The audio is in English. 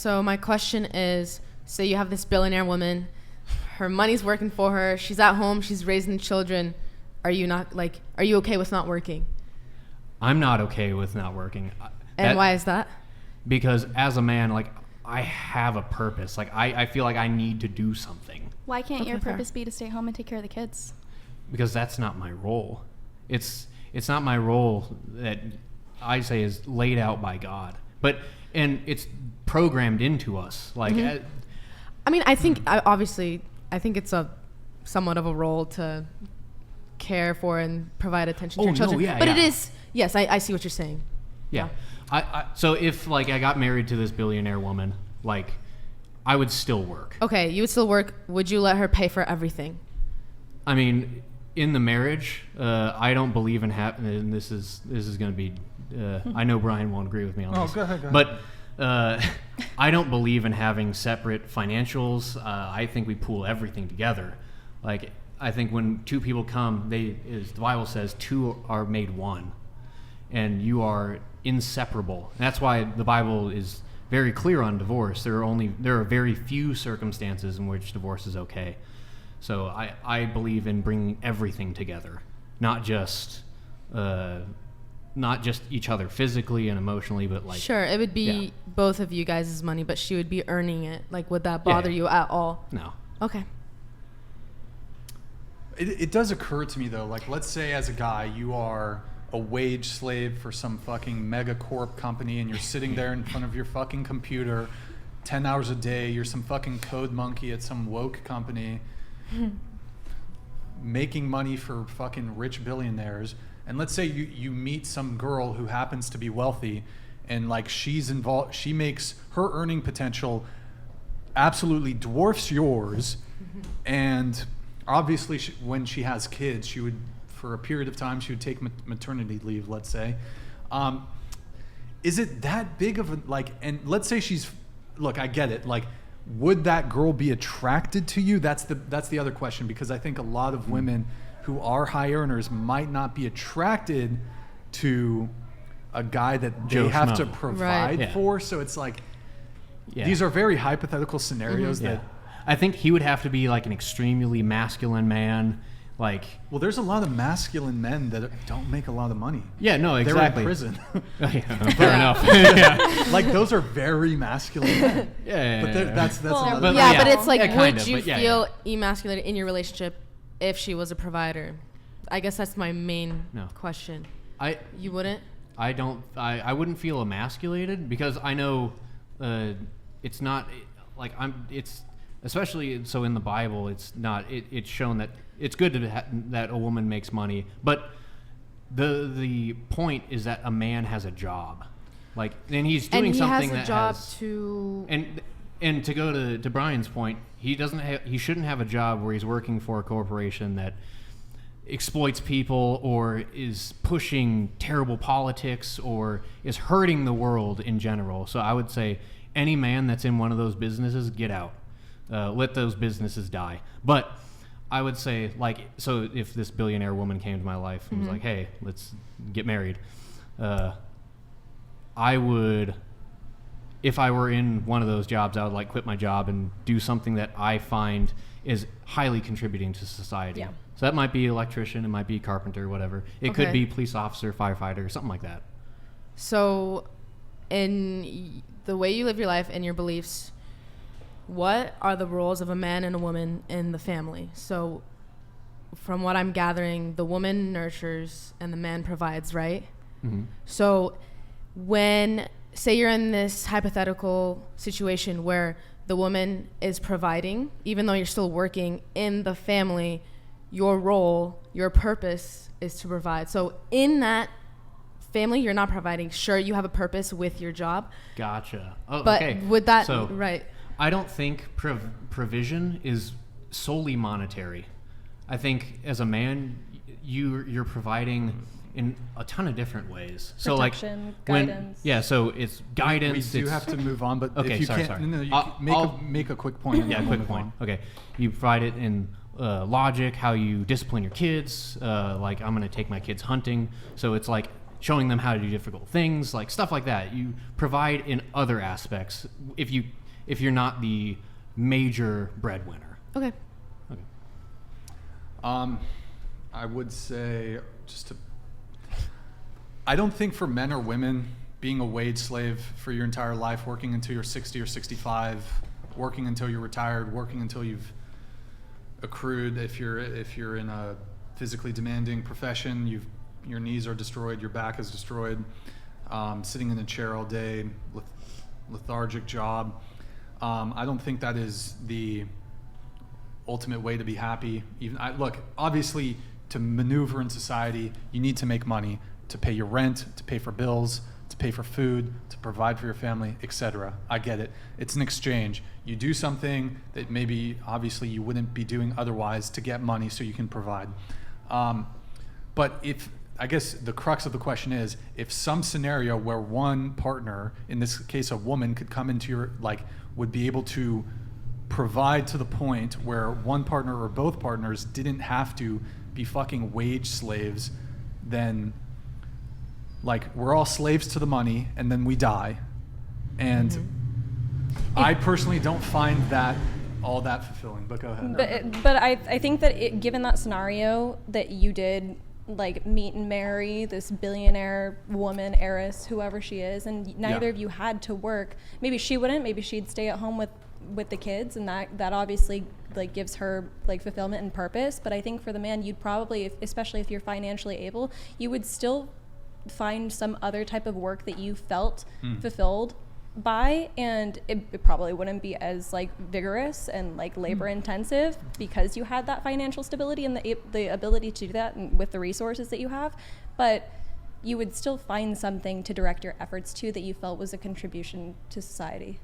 So my question is, say you have this billionaire woman, her money's working for her, she's at home, she's raising children. Are you okay with not working? I'm not okay with not working. And why is that? Because as a man, like, I have a purpose. Like, I feel like I need to do something. Why can't your purpose be to stay home and take care of the kids? Because that's not my role. It's not my role that I say is laid out by God. And it's programmed into us. Like, I mean, I think obviously it's a somewhat of a role to care for and provide attention to your children. But it is, yes, I see what you're saying. Yeah. So if like I got married to this billionaire woman, like I would still work. Okay, you would still work. Would you let her pay for everything? I mean, in the marriage, I don't believe in and this is going to be. I know Brian won't agree with me on this. Go ahead. But I don't believe in having separate financials. I think we pool everything together. Like I think when two people come, as the Bible says, two are made one, and you are inseparable. And that's why the Bible is very clear on divorce. There are very few circumstances in which divorce is okay. So I believe in bringing everything together, not just each other physically and emotionally, but like sure, it would be both of you guys' money, but she would be earning it. Like, would that bother you at all? No. Okay. It does occur to me though, like let's say as a guy you are a wage slave for some fucking megacorp company and you're sitting there in front of your fucking computer 10 hours a day, you're some fucking code monkey at some woke company making money for fucking rich billionaires, and let's say you meet some girl who happens to be wealthy and like she's involved, she makes her earning potential absolutely dwarfs yours, and obviously when she has kids she would, for a period of time, she would take maternity leave, let's say. Is it that big of a, like, and let's say look, I get it, like, would that girl be attracted to you? That's the other question, because I think a lot of women who are high earners might not be attracted to a guy that they have to provide for. So it's like, these are very hypothetical scenarios that... I think he would have to be like an extremely masculine man. Like, well, there's a lot of masculine men that don't make a lot of money. Yeah, no, exactly. They're in prison. Fair enough. Like, those are very masculine men. But that's another. But it's like, would you feel emasculated in your relationship if she was a provider? I guess that's my main question. You wouldn't? I don't. I wouldn't feel emasculated because I know it's not like it's. Especially so in the Bible, it's not. It's shown that it's good that a woman makes money, but the point is that a man has a job, like, and he's doing something that has and to go to Brian's point, he shouldn't have a job where he's working for a corporation that exploits people or is pushing terrible politics or is hurting the world in general. So I would say any man that's in one of those businesses, get out. Let those businesses die. But I would say, like, so if this billionaire woman came to my life and was like, hey, let's get married, I would, if I were in one of those jobs, I would like quit my job and do something that I find is highly contributing to society. Yeah. So that might be electrician, it might be carpenter, whatever. It could be police officer, firefighter, something like that. So in the way you live your life and your beliefs, what are the roles of a man and a woman in the family? So from what I'm gathering, the woman nurtures and the man provides, right? Mm-hmm. So when, say you're in this hypothetical situation where the woman is providing, even though you're still working in the family, your role, your purpose is to provide. So in that family, you're not providing. Sure, you have a purpose with your job. Gotcha. Oh, but okay. Would that, right. I don't think provision is solely monetary. I think as a man, you're providing in a ton of different ways. Protection, so like guidance. So it's guidance. We do have to move on, but okay, if you sorry. make a quick point. Quick point. Okay, you provide it in logic, how you discipline your kids. Like, I'm going to take my kids hunting, so it's like showing them how to do difficult things, like stuff like that. You provide in other aspects if you're not the major breadwinner. Okay. I would say I don't think for men or women being a wage slave for your entire life, working until you're 60 or 65, working until you're retired, working until you've accrued, if you're in a physically demanding profession, your knees are destroyed, your back is destroyed, sitting in a chair all day, lethargic job. I don't think that is the ultimate way to be happy. Look, obviously, to maneuver in society, you need to make money to pay your rent, to pay for bills, to pay for food, to provide for your family, etc. I get it. It's an exchange. You do something that maybe, obviously, you wouldn't be doing otherwise to get money so you can provide. But I guess the crux of the question is, if some scenario where one partner, in this case a woman, could come into would be able to provide to the point where one partner or both partners didn't have to be fucking wage slaves, then we're all slaves to the money and then we die. And I personally don't find that all that fulfilling, but go ahead. But I think that given that scenario that you did meet and marry this billionaire woman, heiress, whoever she is, and neither of you had to work, maybe she wouldn't, maybe she'd stay at home with the kids, and that obviously gives her fulfillment and purpose. But I think for the man, you'd probably, especially if you're financially able, you would still find some other type of work that you felt fulfilled by, and it probably wouldn't be as vigorous and labor intensive because you had that financial stability and the ability to do that and with the resources that you have. But you would still find something to direct your efforts to that you felt was a contribution to society.